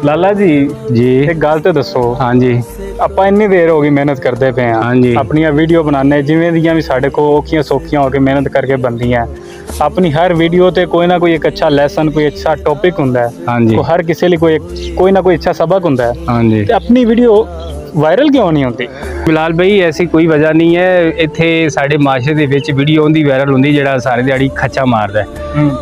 ਲਾਲਾ ਜੀ ਜੀ एक गल तो दसो। हाँ जी ਆਪਾਂ ਇੰਨੀ ਦੇਰ ਹੋ ਗਈ ਮਿਹਨਤ ਕਰਦੇ ਪਏ ਆ ਹਾਂਜੀ। ਆਪਣੀਆਂ ਵੀਡੀਓ ਬਣਾਉਂਦੇ ਜਿਵੇਂ ਦੀਆਂ ਵੀ ਸਾਡੇ ਕੋਲ ਔਖੀਆਂ ਸੌਖੀਆਂ ਹੋ ਕੇ ਮਿਹਨਤ ਕਰਕੇ ਬਣਦੀਆਂ ਆਪਣੀ ਹਰ ਵੀਡੀਓ ਤੇ ਕੋਈ ਨਾ ਕੋਈ ਇੱਕ ਅੱਛਾ ਲੈਸਨ ਕੋਈ ਅੱਛਾ ਟੌਪਿਕ ਹੁੰਦਾ ਹੈ हाँ जी ਹਰ ਕਿਸੇ ਲਈ ਕੋਈ ਨਾ ਕੋਈ ਅੱਛਾ ਸਬਕ ਹੁੰਦਾ ਹੈ हाँ जी ਤੇ ਆਪਣੀ ਵੀਡੀਓ ਵਾਇਰਲ ਕਿਉਂ ਨਹੀਂ ਹੁੰਦੀ? ਬਿਲਾਲ ਭਾਈ ਐਸੀ ਕੋਈ ਵਜ੍ਹਾ ਨਹੀਂ ਹੈ। ਇੱਥੇ ਸਾਡੇ ਮਾਸ਼ਰੇ ਦੇ ਵਿੱਚ ਵੀਡੀਓ ਉਹਦੀ ਵਾਇਰਲ ਹੁੰਦੀ ਜਿਹੜਾ ਸਾਰੇ ਦਿਹਾੜੀ ਖੱਚਾ ਮਾਰਦਾ ਹੈ,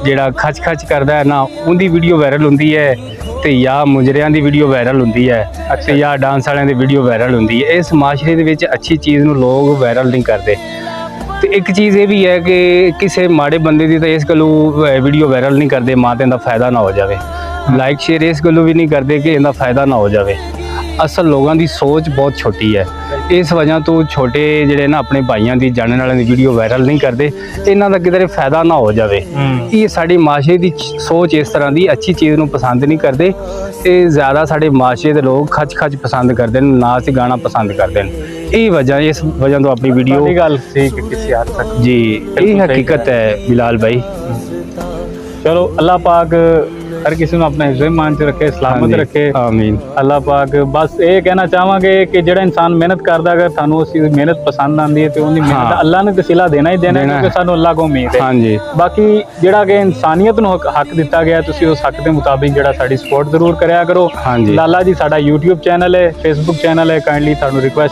ਜਿਹੜਾ ਖੱਚ ਕਰਦਾ ਹੈ ਨਾ, ਉਹਦੀ ਵੀਡੀਓ ਵਾਇਰਲ ਹੁੰਦੀ ਹੈ। ਤੇ ਜਾਂ ਮੁਜਰਿਆਂ ਦੀ ਵੀਡੀਓ ਵਾਇਰਲ ਹੁੰਦੀ ਹੈ ਤੇ ਜਾਂ ਡਾਂਸ ਵਾਲਿਆਂ ਦੀ ਵੀਡੀਓ ਵਾਇਰਲ ਹੁੰਦੀ ਹੈ। ਇਸ ਮਾਸ਼ਰੇ ਦੇ ਵਿੱਚ ਅੱਛੀ ਚੀਜ਼ ਨੂੰ ਲੋਕ ਵਾਇਰਲ ਨਹੀਂ ਕਰਦੇ। ਤੇ ਇੱਕ ਚੀਜ਼ ਇਹ ਵੀ ਹੈ ਕਿ ਕਿਸੇ ਮਾੜੇ ਬੰਦੇ ਦੀ ਤਾਂ ਇਸ ਗੱਲੋਂ ਵੀਡੀਓ ਵਾਇਰਲ ਨਹੀਂ ਕਰਦੇ ਮਾਂ ਤੇ ਇਹਦਾ ਫਾਇਦਾ ਨਾ ਹੋ ਜਾਵੇ, ਲਾਈਕ ਸ਼ੇਅਰ ਇਸ ਗੱਲੋਂ ਵੀ ਨਹੀਂ ਕਰਦੇ ਕਿ ਇਹਦਾ ਫਾਇਦਾ ਨਾ ਹੋ ਜਾਵੇ। ਅਸਲ ਲੋਕਾਂ ਦੀ ਸੋਚ ਬਹੁਤ ਛੋਟੀ ਹੈ। ਇਸ ਵਜ੍ਹਾ ਤੋਂ ਛੋਟੇ ਜਿਹੜੇ ਨਾ ਆਪਣੇ ਭਾਈਆਂ ਦੀ ਜਾਣਨ ਵਾਲਿਆਂ ਦੀ ਵੀਡੀਓ ਵਾਇਰਲ ਨਹੀਂ ਕਰਦੇ, ਇਹਨਾਂ ਦਾ ਕਿਧਰੇ ਫਾਇਦਾ ਨਾ ਹੋ ਜਾਵੇ। ਇਹ ਸਾਡੀ ਮਾਸ਼ਰੇ ਦੀ ਸੋਚ ਇਸ ਤਰ੍ਹਾਂ ਦੀ, ਅੱਛੀ ਚੀਜ਼ ਨੂੰ ਪਸੰਦ ਨਹੀਂ ਕਰਦੇ ਤੇ ਜ਼ਿਆਦਾ ਸਾਡੇ ਮਾਸ਼ਰੇ ਦੇ ਲੋਕ ਖੱਚ ਪਸੰਦ ਕਰਦੇ ਨੇ, ਨਾਚ ਗਾਣਾ ਪਸੰਦ ਕਰਦੇ ਨੇ। ਇਹ ਵਜ੍ਹਾ, ਇਸ ਵਜ੍ਹਾ ਤੋਂ ਆਪਣੀ ਵੀਡੀਓ ਗੱਲ ਠੀਕ ਹੈ ਕਿਸੇ ਹੱਦ ਤੱਕ ਜੀ, ਇਹ ਹਕੀਕਤ ਹੈ ਬਿਲਾਲ ਭਾਈ। ਚਲੋ ਅੱਲਾਹ ਪਾਕ हर किसी ਨੂੰ अपने हिफ्ज़ ईमान च रखे, सलामत रखे, आमीन। अल्लाह पाक बस ये कहना चाहांगे कि ਜਿਹੜਾ ਇਨਸਾਨ ਮਿਹਨਤ ਕਰਦਾ ਅਗਰ ਤੁਹਾਨੂੰ ਉਸ ਦੀ ਮਿਹਨਤ ਪਸੰਦ ਆਂਦੀ ਹੈ ਤੇ ਉਹਦੀ ਮਿਹਨਤ ਅੱਲਾਹ ਨੇ ਤੇ ਸਿਲਾ ਦੇਣਾ ਹੀ ਦੇਣਾ ਕਿਉਂਕਿ ਸਾਨੂੰ ਅੱਲਾਹ ਕੋਲ ਉਮੀਦ ਹੈ। ਹਾਂਜੀ ਬਾਕੀ ਜਿਹੜਾ ਕਿ ਇਨਸਾਨੀਅਤ ਨੂੰ ਹੱਕ ਦਿੱਤਾ ਗਿਆ ਤੁਸੀਂ ਉਸ ਹੱਕ ਦੇ ਮੁਤਾਬਿਕ ਜਿਹੜਾ ਸਾਡੀ ਸਪੋਰਟ ਜ਼ਰੂਰ ਕਰਿਆ ਕਰੋ। ਹਾਂਜੀ ਲਾਲਾ ਜੀ ਸਾਡਾ YouTube ਚੈਨਲ ਹੈ, Facebook ਚੈਨਲ ਹੈ, ਕਾਈਂਡਲੀ ਤੁਹਾਨੂੰ ਰਿਕੁਐਸਟ